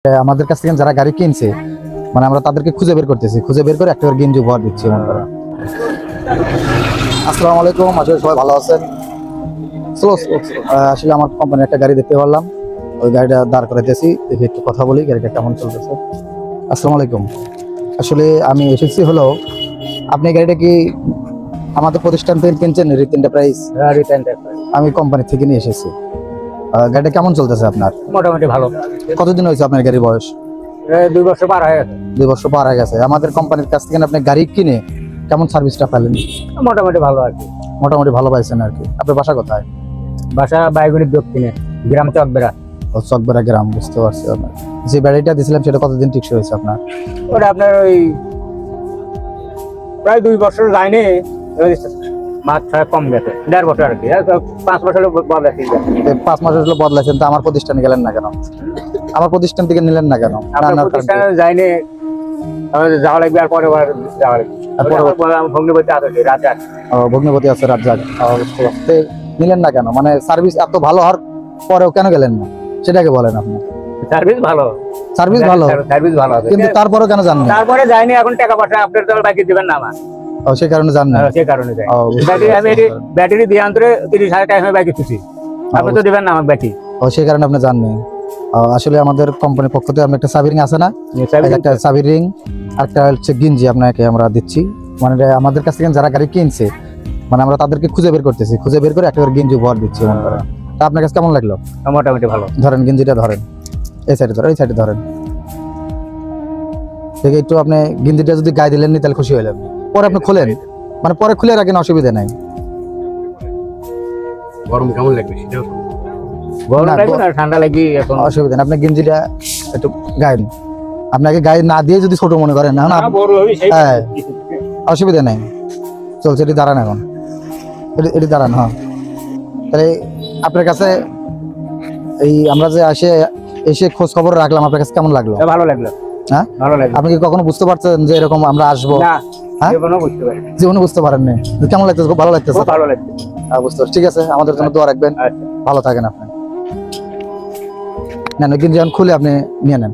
আমাদের কাছ থেকে যারা গাড়ি কিনছে মানে আমরা তাদেরকে খুঁজে বের করতেছি, খুঁজে বের করে একটা করে গেঞ্জি উপহার দিচ্ছি। মনে করেন। আসসালামু আলাইকুম, আসলে সবাই ভালো আছেন? আসলে আমার কোম্পানির একটা গাড়ি দেখতে পারলাম, ওই গাড়িটা দাঁড় করাইতেছি, দেখি একটু কথা বলি গাড়িটা কেমন চলতেছে। আসসালামু আলাইকুম, আসলে আমি এসেছি হলো, আপনি গাড়িটা কি আমাদের প্রতিষ্ঠান থেকে কিনছেন? রিত এন্টারপ্রাইজ। আমি কোম্পানি থেকে নিয়ে এসেছি। গাড়িটা কেমন চলতেছে আপনার? মোটামুটি ভালো। কতদিন হয়েছে আপনার গাড়ির বয়স? 2 বছর পার হয়ে গেছে। 2 বছর পার হয়ে গেছে। আমাদের কোম্পানির কাছ থেকে আপনি গাড়ি কিনে কেমন সার্ভিসটা পেলেন? মোটামুটি ভালো আর কি। মোটামুটি ভালো পাইছেন আর কি। আপনার বাসা কোথায়? বাসা বাইগুড়ির দক্ষিণে, গ্রাম চকবেড়া। চকবেড়া গ্রাম, বুঝতে পারছি। আপনার যে গাড়িটা দিয়েছিলাম সেটা কতদিন টিকসই হয়েছে আপনার? ওটা আপনার ওই প্রায় 2 বছর যায়নি, মাছ ছাড়া কম গেছে, 1.5 বছর আর কি। 5 বছর বদলাইছি। 5 মাস হলো বদলাইছেন, তা আমার প্রতিষ্ঠানে গেলেন না কেন? আমার প্রতিষ্ঠান থেকে নিলেন না কেন? আপনার প্রতিষ্ঠানে যায়নি, যাওয়া লাগবে আর পরে যাওয়া লাগবে। ভগ্নিপতি আছে রাজা। ভগ্নিপতি আছে রাজ্জাক, বুঝতে পারছি। নিলেন না কেন? মানে সার্ভিস এত ভালো হওয়ার পরেও কেন গেলেন না সেটাকে বলেন আপনি। সার্ভিস ভালো, সার্ভিস ভালো, সার্ভিস ভালো আছে, কিন্তু তারপরেও কেন জানেন? তারপরে যায়নি। এখন টাকা পয়সা আপনার তো বাকি দিবেন না আমার, সেই কারণে জানেন। সেই কারণে যাই। ব্যাটারি দিয়ে আন্তরে 30,000 টাকা বাকি খুশি, আপনি তো দিবেন না আমার ব্যাটারি। সেই কারণে আপনি জাননি। আসলে আমাদের কোম্পানির পক্ষ থেকে একটা সাবি রিং আছে না, একটা সাবি রিং, একটা হচ্ছে গেঞ্জি আপনাকে আমরা দিচ্ছি। মানে আমাদের কাছ থেকে যারা গাড়ি কিনছে মানে আমরা তাদেরকে খুঁজে বের করতেছি, খুঁজে বের করে একটা করে গেঞ্জি উপহার দিচ্ছি। মনে করেন। তা আপনার কাছে কেমন লাগলো? মোটামুটি ভালো। ধরেন গেঞ্জিটা ধরেন, এই সাইডে ধরেন, এই সাইডে ধরেন। দেখে একটু আপনি গেঞ্জিটা যদি গায়ে দিলেন তাহলে খুশি হইলেন। পরে আপনি খুলেন, মানে পরে খুলে রাখেন, অসুবিধা নাই। গরম কেমন লাগবে সেটাও গরম লাগবে না ঠান্ডা লাগি, এখন অসুবিধা নেই। আপনি গেঞ্জিটা একটু গায়ে, আপনাকে গায়ে না দিয়ে যদি ছোট মনে করেন না, হ্যাঁ অসুবিধা নেই, চলছে। এটি দাঁড়ান, এখন এটি দাঁড়ান। হ্যাঁ, তাহলে আপনার কাছে এই আমরা যে এসে খোঁজ খবর রাখলাম, আপনার কাছে কেমন লাগলো? ভালো লাগলো। হ্যাঁ, ভালো লাগলো। আপনি কি কখনো বুঝতে পারছেন যে এরকম আমরা আসবো? হ্যাঁ, জীবনে বুঝতে পারি, জীবনে বুঝতে পারেননি। কেমন লাগতেছে? খুব ভালো লাগতেছে। ভালো লাগছে। বুঝতে পারছি। ঠিক আছে, আমাদের জন্য দোয়া রাখবেন। ভালো থাকেন আপনি। নেন, কিন্তু যখন খুলে আপনি নিয়ে নেন।